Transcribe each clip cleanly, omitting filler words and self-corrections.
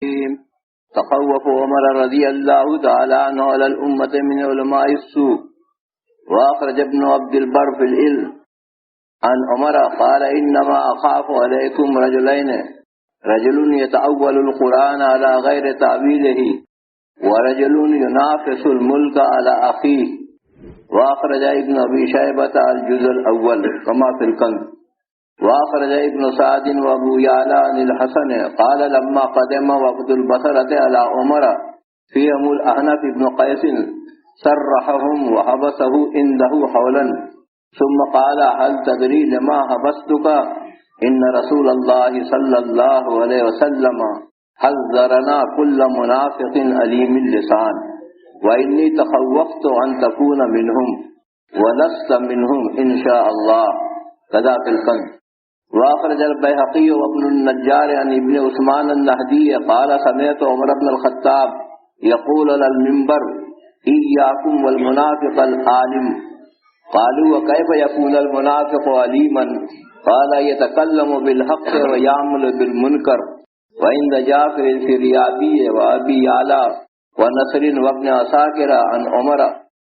تخوف عمر رضی اللہ تعالیٰ عنہ علی الامة من علماء السوء. واخرج ابن عبد البر في العلم عن عمر قال انما اخاف عليكم رجلين، رجل يتأول القرآن على غير تأويله ورجل ينافس الملك على اخيه. واخرج ابن ابي شيبة الجزء الاول كما في الكنز. واخرج ابن سعد وابو يعلى عن الحسن قال لما قدم وفد البصرة على عمر فيهم الأحنف بن قيس سرحهم وحبسه عنده حولا ثم قال هل تدري لما حبستك؟ إن رسول الله صلى الله عليه وسلم حذرنا كل منافق أليم اللسان وإني تخوفت أن تكون منهم ولست منهم إن شاء الله. كذا في الكنز. واخرج البيهقي وابن النجار عن ابن عثمان النهدي قال سمعت عمر بن الخطاب يقول على المنبر إياكم والمنافق العالم. قالوا وكيف يكون المنافق عليما؟ قال يتكلم بالحق ويعمل بالمنكر. وعند جعفر الفريابي وأبي يعلى ونصر وابن عساكر عن عمر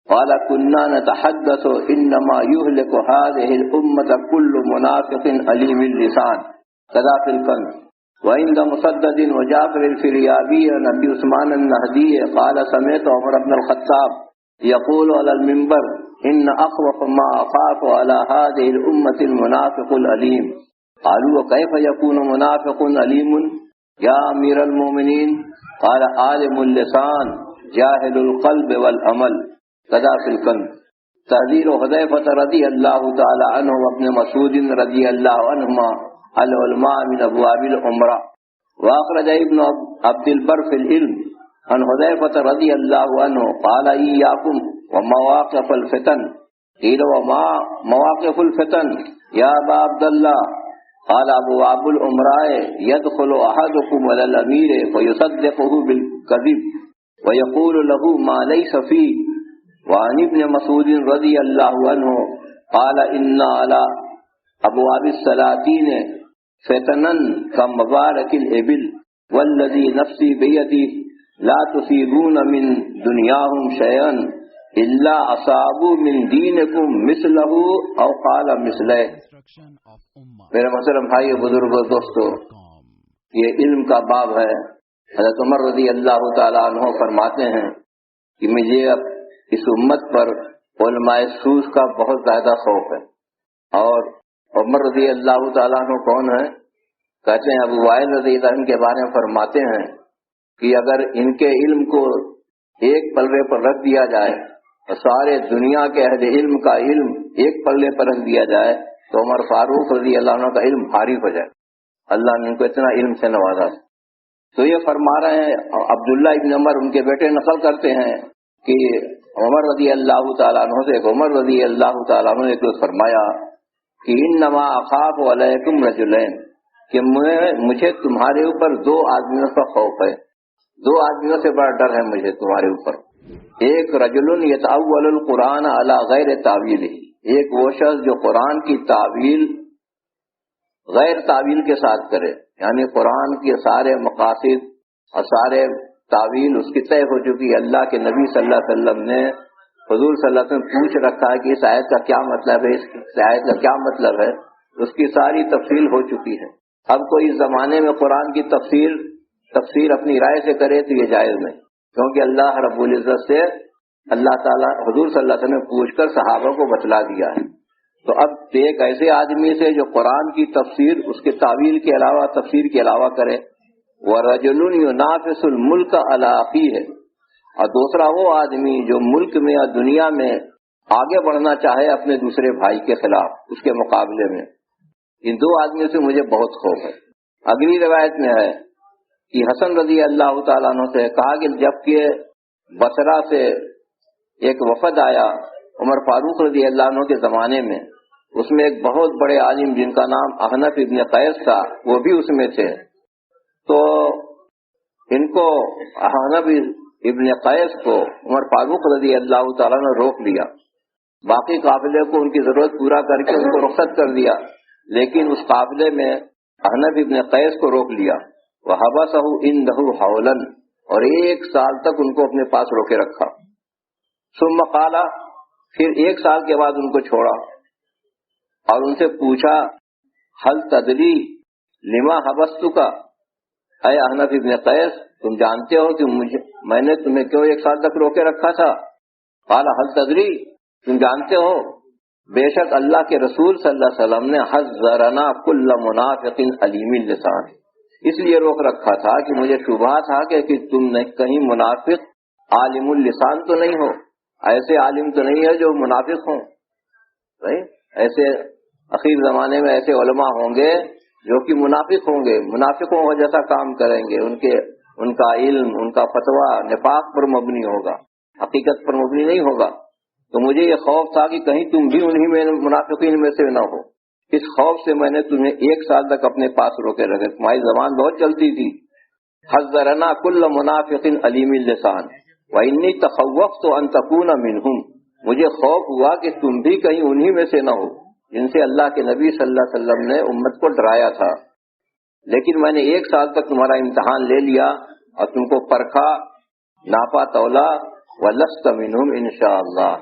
قال كنا نتحدث انما يهلك هذه الامه كل منافق عليم اللسان. كذا في الكنز. وعند مسدد وجعفر الفريابي نبي عثمان النهدي قال سمعت عمر بن الخطاب يقول على المنبر ان اخوف ما اخاف على هذه الامه المنافق العليم. قالوا وكيف يكون منافق عليم يا امير المؤمنين؟ قال عالم اللسان جاهل القلب والعمل. كذا في الكنز. تحذير حذيفة رضي الله تعالى عنه وابن مسعود رضي الله عنهما العلماء من أبواب العمرة. وأخرج ابن عبد البر في العلم عن حذيفة رضي الله عنه قال إياكم ومواقف الفتن. قيل وما مواقف الفتن يا أبا عبد الله؟ قال أبواب العمراء يدخل أحدكم على الأمير فيصدقه بالكذب ويقول له ما ليس فيه. وعن ابن مسعود رضی اللہ عنہ قال ان على ابواب السلاطین فتنا كمبارك الابل والذي نفسي بيده لا تصيبون من دنياهم شيئا الا اصابوا من دينكم مثله او قال مثله. میرے محترم بھائی بزرگوں دوستو، یہ علم کا باب ہے. حضرت عمر رضی اللہ تعالیٰ عنہ فرماتے ہیں کہ مجھے اس امت پر علماء سوء کا بہت زیادہ خوف ہے. اور عمر رضی اللہ تعالیٰ عنہ کون ہیں؟ کہتے ہیں ابو وائل رضی اللہ عنہ کے بارے میں فرماتے ہیں کہ اگر ان کے علم کو ایک پلڑے پر رکھ دیا جائے اور سارے دنیا کے اہل علم کا علم ایک پلڑے پر رکھ دیا جائے تو عمر فاروق رضی اللہ عنہ کا علم بھاری ہو جائے. اللہ نے ان کو اتنا علم سے نوازا. تو یہ فرما رہے ہیں عبداللہ ابن عمر ان کے بیٹے نقل کرتے ہیں کہ عمر رضی اللہ تعالیٰ عنہ سے عمر رضی اللہ تعالیٰ عنہ نے تو فرمایا کہ انما اخاف علیکم رجلین، کہ مجھے تمہارے اوپر دو آدمیوں کا خوف ہے. دو آدمیوں سے بڑا ڈر ہے مجھے تمہارے اوپر. ایک رجل یتأول القرآن علی غیر تعویلہ، ایک وہ شخص جو قرآن کی تعویل غیر تعویل کے ساتھ کرے، یعنی قرآن کے سارے مقاصد اور سارے تعویل اس کی طے ہو چکی. اللہ کے نبی صلی اللہ علیہ وسلم نے حضور صلی اللہ علیہ وسلم پوچھ رکھا ہے کہ اس آیت کا کیا مطلب ہے، اس آیت کا کیا مطلب ہے، اس کی ساری تفصیل ہو چکی ہے. اب کوئی اس زمانے میں قرآن کی تفسیر اپنی رائے سے کرے تو یہ جائز نہیں، کیونکہ اللہ رب العزت سے اللہ تعالیٰ حضور صلی اللہ علیہ وسلم نے پوچھ کر صحابہ کو بتلا دیا ہے. تو اب ایک ایسے آدمی سے جو قرآن کی تفسیر اس کے تعویل کے علاوہ تفسیر کے علاوہ کرے، وَرَجُلٌ يُنَافِسُ الْمُلْكَ عَلَىٰ أَخِيهِ، اور دوسرا وہ آدمی جو ملک میں یا دنیا میں آگے بڑھنا چاہے اپنے دوسرے بھائی کے خلاف اس کے مقابلے میں. ان دو آدمیوں سے مجھے بہت خوف ہے. اگلی روایت میں ہے کہ حسن رضی اللہ تعالیٰ عنہ سے کہا کہ جب کہ بصرہ سے ایک وفد آیا عمر فاروق رضی اللہ عنہ کے زمانے میں، اس میں ایک بہت بڑے عالم جن کا نام احنف ابن قیس تھا وہ بھی اس میں تھے. تو ان کو احنف ابن قیس کو عمر فاروق رضی اللہ تعالیٰ نے روک لیا. باقی قافلے کو ان کی ضرورت پورا کر کے ان کو رخصت کر دیا، لیکن اس قافلے میں احنف ابن قیس کو روک لیا. وحبسہ عنده حولا، اور 1 سال تک ان کو اپنے پاس روکے رکھا. ثم قال، پھر 1 سال کے بعد ان کو چھوڑا اور ان سے پوچھا هل تدری لما حبستک، اے احنف ابن قیس تم جانتے ہو کہ میں نے تمہیں کیوں 1 سال تک روکے رکھا تھا؟ قال هل تدری، تم جانتے ہو بے شک اللہ کے رسول صلی اللہ علیہ وسلم نے حذرنا کل منافق علیم اللسان، اس لیے روک رکھا تھا کہ مجھے شبہ تھا کہ تم نے کہیں منافق عالم اللسان تو نہیں ہو، ایسے عالم تو نہیں ہے جو منافق ہوں. ایسے اخیر زمانے میں ایسے علماء ہوں گے جو کہ منافق ہوں گے، منافقوں کا جیسا کام کریں گے، ان کا علم، ان کا فتویٰ نفاق پر مبنی ہوگا، حقیقت پر مبنی نہیں ہوگا. تو مجھے یہ خوف تھا کہ کہیں تم بھی انہی میں منافقین میں سے نہ ہو، اس خوف سے میں نے تمہیں 1 سال تک اپنے پاس روکے رکھے. تمہاری زبان بہت چلتی تھی. حذرنا کل منافق علیم اللسان وانی تخوفت ان تکون منہم، مجھے خوف ہوا کہ تم بھی کہیں انہی میں سے نہ ہو جن سے اللہ کے نبی صلی اللہ علیہ وسلم نے امت کو ڈرایا تھا. لیکن میں نے 1 سال تک تمہارا امتحان لے لیا اور تم کو پرکھا، ناپا تولا، ولست منہم انشاءاللہ،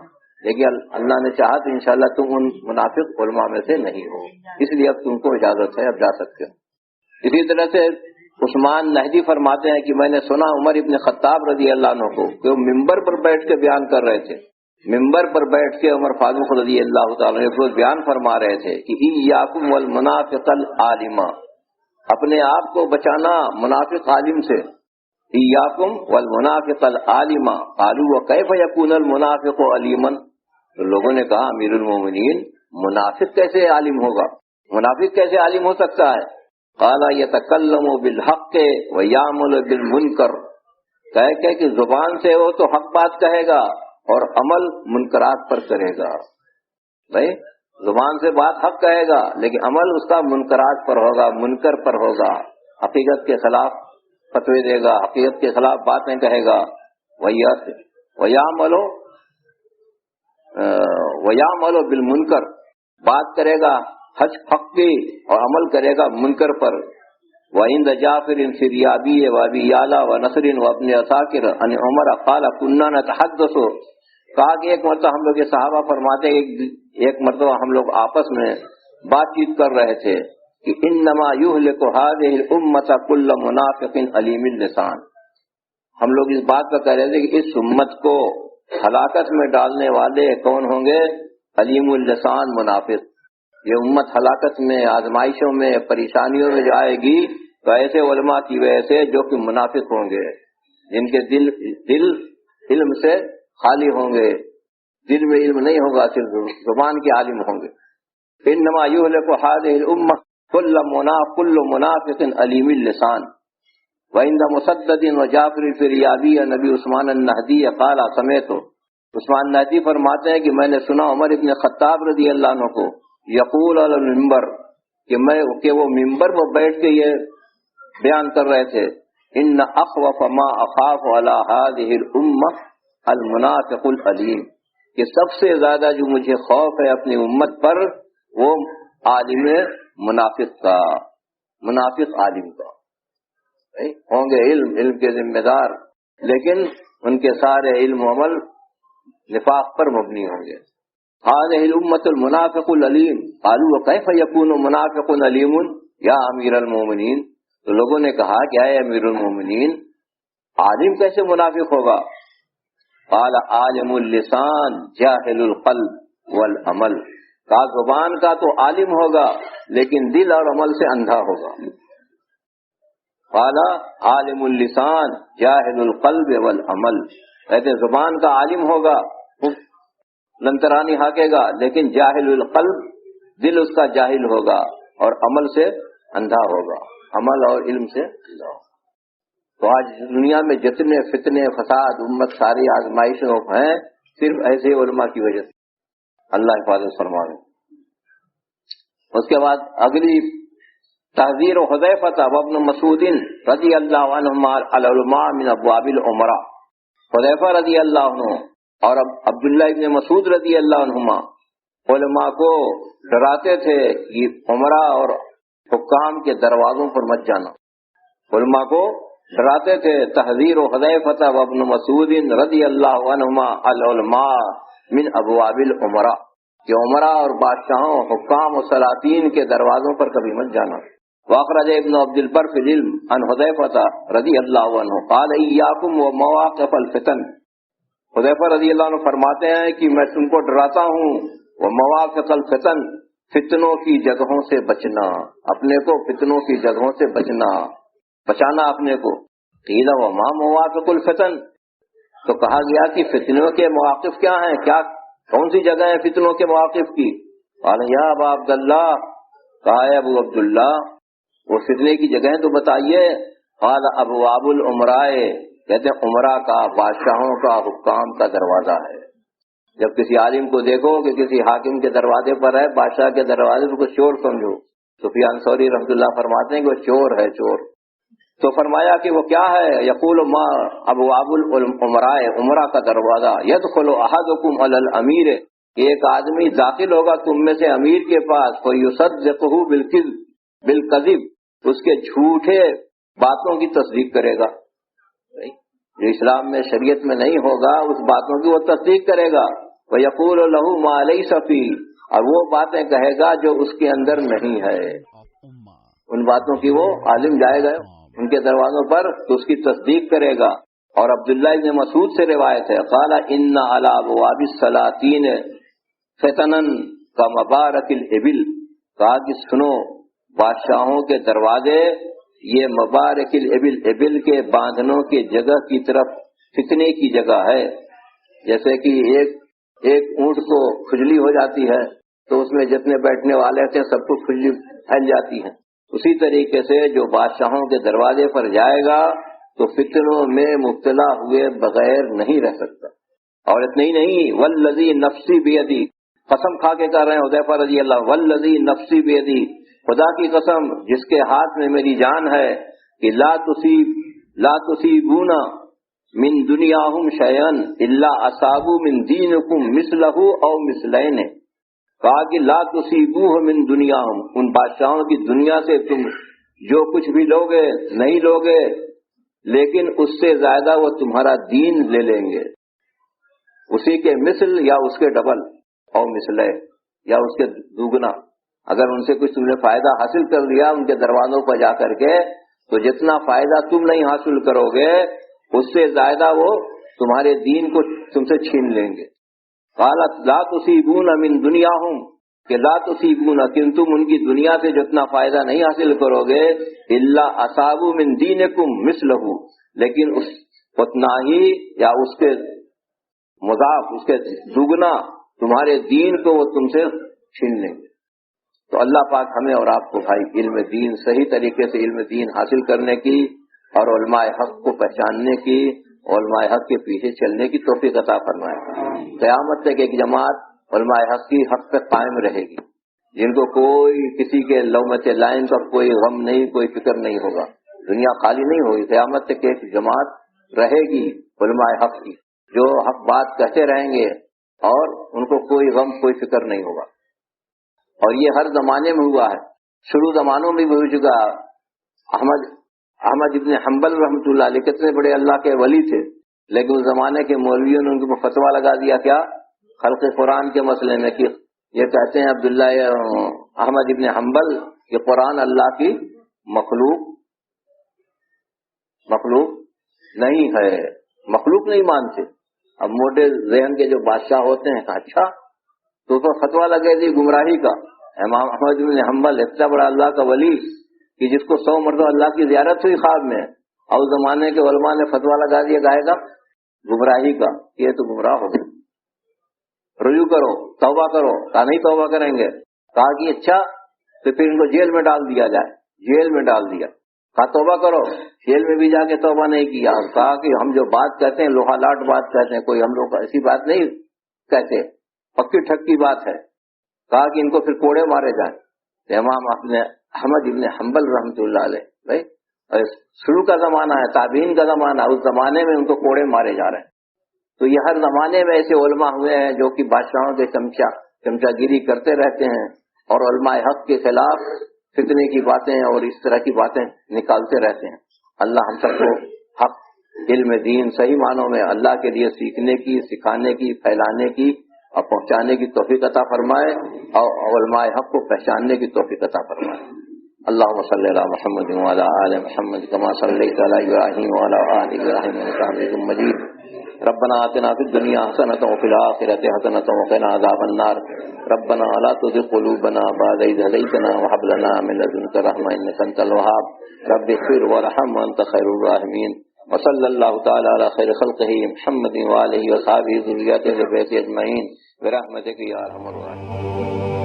لیکن اللہ نے چاہا تو انشاءاللہ تم ان منافق علماء میں سے نہیں ہو، اس لیے اب تم کو اجازت ہے، اب جا سکتے ہو. اسی طرح سے عثمان نہدی فرماتے ہیں کہ میں نے سنا عمر ابن خطاب رضی اللہ عنہ کو کہ وہ ممبر پر بیٹھ کے بیان کر رہے تھے. ممبر پر بیٹھ کے عمر فاروق رضی اللہ تعالیٰ ایک روز بیان فرما رہے تھے کہ ایاکم والمنافق العالم، اپنے آپ کو بچانا منافق عالم سے. ایاکم والمنافق العالم قالوا وکیف یکون المنافق علیما، تو لوگوں نے کہا امیر المومنین منافق کیسے عالم ہوگا، منافق کیسے عالم ہو سکتا ہے؟ قال یتکلم بالحق ویعمل بالمنکر، کہہ کہ زبان سے وہ تو حق بات کہے گا اور عمل منکرات پر کرے گا. بھائی زبان سے بات حق کہے گا لیکن عمل اس کا منکرات پر ہوگا، منکر پر ہوگا، حقیقت کے خلاف فتوی دے گا، حقیقت کے خلاف باتیں کہے گا. ویعمل بالمنکر، بات کرے گا حق کی اور عمل کرے گا منکر پر. وعند جعفر فی ریابی وابی یعلا ونصر وابن عساکر ان عمر قال كنا نتحدث، کہا کہ ایک مرتبہ ہم لوگ یہ صحابہ فرماتے ہیں ایک مرتبہ ہم لوگ آپس میں بات چیت کر رہے تھے کہ انما یہلک هذه الامه كل منافق علیم اللسان، ہم لوگ اس بات کا کہہ رہے تھے کہ اس امت کو ہلاکت میں ڈالنے والے کون ہوں گے؟ علیم اللسان منافق. یہ امت ہلاکت میں، آزمائشوں میں، پریشانیوں میں جائے گی تو ایسے علماء کی وجہ سے جو کہ منافق ہوں گے، جن کے دل علم سے خالی ہوں گے، دل میں علم نہیں ہوگا، صرف زبان کے عالم ہوں گے. انما یہلک هذه الامه كل منافق علیم اللسان. وعند مسدد وجعفر فی ریابی نبی عثمان النہدی قال سمعت، عثمان نہدی فرماتے ہیں کہ میں نے سنا عمر ابن خطاب رضی اللہ عنہ کو یقول علی المنبر، کہ وہ ممبر پر بیٹھ کے یہ بیان کر رہے تھے ان اخوف ما اخاف علی هذه الامه المنافق العلیم، کہ سب سے زیادہ جو مجھے خوف ہے اپنی امت پر وہ عالم منافق کا، منافق عالم کا. ہوں گے علم کے ذمہ دار لیکن ان کے سارے علم و عمل نفاق پر مبنی ہوں گے. هذه الامة المنافق العلیم قالوا وكيف يكون منافق علیم یا امیر المومنین، تو لوگوں نے کہا کہ اے امیر المومنین عالم کیسے منافق ہوگا؟ قال عالم اللسان جاہل القلب والعمل، کہا زبان کا تو عالم ہوگا لیکن دل اور عمل سے اندھا ہوگا. قال عالم اللسان جاہل القلب والعمل، کہتے زبان کا عالم ہوگا، لنترانی ہاکے گا، لیکن جاہل القلب، دل اس کا جاہل ہوگا اور عمل سے اندھا ہوگا، عمل اور علم سے اندھا ہوگا. تو آج دنیا میں جتنے فتنے فساد امت ساری آزمائشوں ہیں صرف ایسے علماء کی وجہ سے. اللہ حفاظت فرمائے. اس کے بعد اگلی تحذیر حذیفہ وابن مسعود رضی اللہ عنہما العلماء من ابواب العمرہ، حذیفہ رضی اللہ عنہ اور عبداللہ ابن مسعود رضی اللہ عنہما علماء کو ڈراتے تھے کہ عمرہ اور حکام کے دروازوں پر مت جانا. علماء کو ڈراتے تھے. تحذیر حذیفہ وابن مسعود رضی اللہ عنہما العلماء من ابواب الامراء، کہ عمراء اور بادشاہوں، حکام و سلاطین کے دروازوں پر کبھی مت جانا. واخرج ابن عبد البر فی العلم عن حذیفہ رضی اللہ عنہ قال ایاکم ومواقف الفتن. حذیفہ رضی اللہ عنہ فرماتے ہیں کہ میں تم کو ڈراتا ہوں، ومواقف الفتن، فتنوں کی جگہوں سے بچنا، اپنے کو فتنوں کی جگہوں سے بچانا اپنے کو. قیل وما مواقف الفتن، تو کہا گیا کہ فتنوں کے مواقف کیا ہیں، کیا کون سی جگہ ہیں فتنوں کے مواقف کی؟ قال یا ابا عبداللہ، کہا ہے ابو عبداللہ وہ فتنے کی جگہیں تو بتائیے. قال ابواب الامراء، کہتے ہیں عمرہ کا، بادشاہوں کا، حکام کا دروازہ ہے. جب کسی عالم کو دیکھو کہ کسی حاکم کے دروازے پر ہے، بادشاہ کے دروازے پر، کچھ چور سمجھو. سفیان ثوری رحمۃ اللہ فرماتے ہیں کہ وہ چور ہے، چور. تو فرمایا کہ وہ کیا ہے؟ یقول ما ابواب الامراء، عمرہ کا دروازہ. یدخل احدکم علی الامیر، ایک آدمی داخل ہوگا تم میں سے امیر کے پاس، فیصدقہ بالکذب، اس کے جھوٹے باتوں کی تصدیق کرے گا. جو اسلام میں شریعت میں نہیں ہوگا اس باتوں کی وہ تصدیق کرے گا. وَيَقُولُ لَهُ مَا لَيْسَ فِيهِ، اور وہ باتیں کہے گا جو اس کے اندر نہیں ہے. ان باتوں کی وہ عالم جائے گا ان کے دروازوں پر تو اس کی تصدیق کرے گا. اور عبداللہ ابن مسعود سے روایت ہے قال ان علی ابواب السلاطین فتنا کمبارک الابل، کہا کہ سنو بادشاہوں کے دروازے یہ مبارک الابل، ابل کے باندھنوں کی جگہ کی طرف فتنے کی جگہ ہے. جیسے کہ ایک اونٹ کو کھجلی ہو جاتی ہے تو اس میں جتنے بیٹھنے والے تھے سب کو کھجلی پھیل جاتی ہے. اسی طریقے سے جو بادشاہوں کے دروازے پر جائے گا تو فتنوں میں مبتلا ہوئے بغیر نہیں رہ سکتا. اور اتنا ہی نہیں، والذی نفسی بیدی، قسم کھا کے کہہ رہے ہیں حذیفہ رضی اللہ، والذی نفسی بیدی، خدا کی قسم جس کے ہاتھ میں میری جان ہے، کہ لا تصیبون من دنیاہم شیئا الا اصابوا من دینکم مثلہ او مثلین. کہا کہ لا تصیبوہ من دنیاہم، ان بادشاہوں کی دنیا سے تم جو کچھ بھی لوگے نہیں لوگے، لیکن اس سے زیادہ وہ تمہارا دین لے لیں گے، اسی کے مثل یا اس کے ڈبل، اور مثلے یا اس کے دوگنا. اگر ان سے کچھ تم نے فائدہ حاصل کر لیا ان کے دروازوں پر جا کر کے، تو جتنا فائدہ تم نہیں حاصل کرو گے اس سے زیادہ وہ تمہارے دین کو تم سے چھین لیں گے. قالت لا تصیبون من دنیاہم، کہ لا تصیبون، کہ تم ان کی دنیا سے جتنا فائدہ نہیں حاصل کرو گے، الا اصابوا من دینکم مثلہ، لیکن اتنا ہی یا اس کے مضاف، اس کے دگنا تمہارے دین کو وہ تم سے چھین لیں گے. تو اللہ پاک ہمیں اور آپ کو بھائی علم دین، صحیح طریقے سے علم دین حاصل کرنے کی اور علماء حق کو پہچاننے کی، علماء حق کے پیچھے چلنے کی توفیق عطا فرمائے. قیامت تک ایک جماعت علماء حق کی حق پہ قائم رہے گی، جن کو کوئی کسی کے لومت لائن کا کوئی غم نہیں، کوئی فکر نہیں ہوگا. دنیا خالی نہیں ہوگی، قیامت تک ایک جماعت رہے گی علماء حق کی، جو حق بات کہتے رہیں گے اور ان کو کوئی غم، کوئی فکر نہیں ہوگا. اور یہ ہر زمانے میں ہوا ہے، شروع زمانوں میں بھی ہو چکا. احمد ابن حنبل رحمۃ اللہ علیہ کتنے بڑے اللہ کے ولی تھے، لیکن اس زمانے کے مولویوں نے ان کو فتویٰ لگا دیا کیا خلق قرآن کے مسئلے میں، کہ یہ کہتے ہیں عبداللہ احمد ابن حنبل کہ قرآن اللہ کی مخلوق نہیں ہے، مخلوق نہیں مانتے. اب موٹے ذہن کے جو بادشاہ ہوتے ہیں، اچھا تو فتویٰ لگے دی گمراہی کا. امام احمد بن حنبل اتنا بڑا اللہ کا ولی کہ جس کو 100 مرتبہ اللہ کی زیارت ہوئی خواب میں، اور اس زمانے کے علماء نے فتویٰ لگا دیا گائے گا گمراہی کا، یہ تو گمراہ ہو گئے، رجوع کرو، توبہ کرو. کہا نہیں توبہ کریں گے. کہا کہ اچھا تو پھر ان کو جیل میں ڈال دیا جائے. جیل میں ڈال دیا. کہا توبہ کرو. جیل میں بھی جا کے توبہ نہیں کیا. کہا کہ ہم جو بات کہتے ہیں لوہا لاٹ بات کہتے ہیں، کوئی ہم لوگ ایسی بات نہیں کہتے، پکی ٹھکی بات ہے. کہا کہ ان کو پھر کوڑے مارے جائیں. امام احمد ابن حنبل رحمۃ اللہ علیہ، بھائی شروع کا زمانہ ہے، تابعین کا زمانہ، اس زمانے میں ان کو کوڑے مارے جا رہے ہیں. تو یہ ہر زمانے میں ایسے علماء ہوئے ہیں جو کہ بادشاہوں کے چمچا گیری کرتے رہتے ہیں اور علماء حق کے خلاف فتنے کی باتیں اور اس طرح کی باتیں نکالتے رہتے ہیں. اللہ ہم سب کو حق علم دین صحیح معنوں میں اللہ کے لیے سیکھنے کی، سکھانے کی، پھیلانے کی اور پہنچانے کی توفیق عطا فرمائے، اور علماء حق کو پہچاننے کی توفیق عطا فرمائے۔ اللهم صل على محمد وعلى آل محمد كما صليت على إبراهيم وعلى آل إبراهيم إنك حميد مجيد۔ ربنا آتنا في الدنيا حسنة وفي الآخرة حسنة وقنا عذاب النار۔ ربنا لا تزغ قلوبنا بعد إذ هديتنا وهب لنا من لدنك رحمة إنك أنت الوهاب۔ رب اغفر وارحم وأنت خير الراحمين۔ وصلى الله تعالى على خير خلقه محمد وآله وصحبه ذريته البيت أجمعين برحمتك يا أرحم الراحمين۔